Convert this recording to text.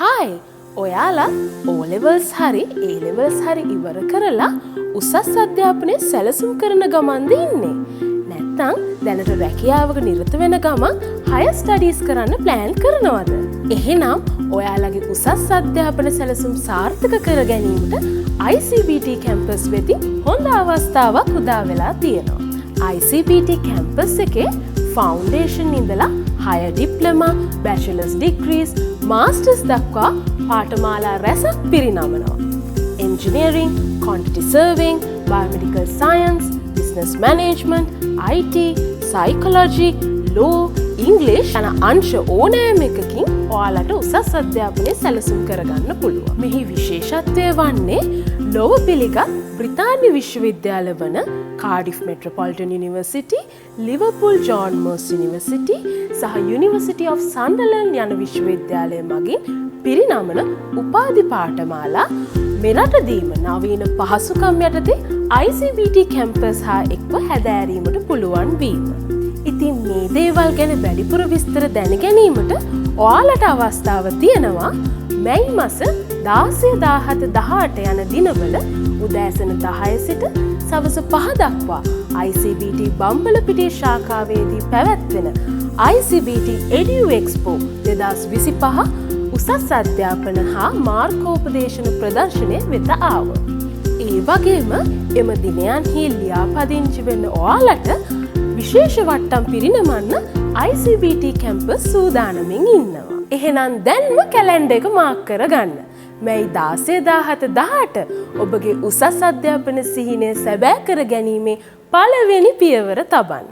Hi ඔයාලා O levels හරි ඒලෙවල්ස් හරි ඉවර කරලා උසස් අධ්‍යාපනය සැලසුම් කරන ගමන්ද ඉන්නේ. නැත්තං දැනට රැකියාවක නිරත වෙන ගමන් හය ස්ටඩීස් කරන්න ප්ලෑන් කරනවද. එහෙනම් ඔයාලගේ උසස් අධ්‍යාපන සැලසුම් සාර්ථක කර ගැනීමට ICBT කැම්පස් වෙති හොඳ අවස්ථාවක් උදා වෙලා තියෙනවා. ICBT කැම්පස් එකේ ෆවුන්ඩේෂන් ඉඳලා හය ඩිප්ලොමා, බැචලර්ස් ඩිග්‍රීස්, මාස්ටර්ස් දක්වා පාඨමාලා රැසක් පිරිනමනවා. එන්ජිනියරිං, quantity surveying, biomedical science, business management, IT, psychology, law, English යන අංශ ඕනෑම එකකින් ඔයාලට උසස් අධ්‍යාපනය සැලසුම් කරගන්න පුළුවන්. මෙහි විශේෂත්වය වන්නේ ලොව පිළිගත් බ්‍රිතාන්‍ය විශ්වවිද්‍යාල වන කාඩිෆ් මෙට්‍රොපොලිටන් යුනිවර්සිටි, ලිවර්පූල් ජෝන් මර්ස් යුනිවර්සිටි සහ යුනිවර්සිටි ඔෆ් සන්ඩර්ලන්ඩ් යන විශ්වවිද්‍යාලය මගින් පිරිනමන උපාධි පාඨමාලා මෙරටදීම නවීන පහසුකම් යටතේ ICBT කැම්පස් හා එක්ව හැදෑරීමට පුළුවන් වීම. ඉතින් මේ දේවල් ගැන වැඩිපුර විස්තර දැන ගැනීමට ඔයාලට අවස්ථාව තියෙනවා මැයි මස 16, 17, 18 යන දිනවල උදෑසන 10 සිට සවස 5 දක්වා ICBT බම්බලපිටිය ශාඛාවේදී පැවැත්වෙන ICBT Edu Expo 2025 උසස් අධ්‍යාපන හා මාර්ගෝපදේශන ප්‍රදර්ශනය වෙත ආව. ඒ වගේම එම දිනයන්හි ලියාපදිංචි වෙන්න ඔයාලට විශේෂ වට්ටම් පිරිනමන්න ICBT කැම්පස් සූදානමින් ඉන්නවා. එහෙනම් දැන්ම කැලෙන්ඩර් එක මාක් කරගන්න. මැයි 16, 17, 18 ඔබගේ උසස් අධ්‍යාපන සිහිනය සැබෑ කර ගැනීමේ පළවෙනි පියවර තබන්න.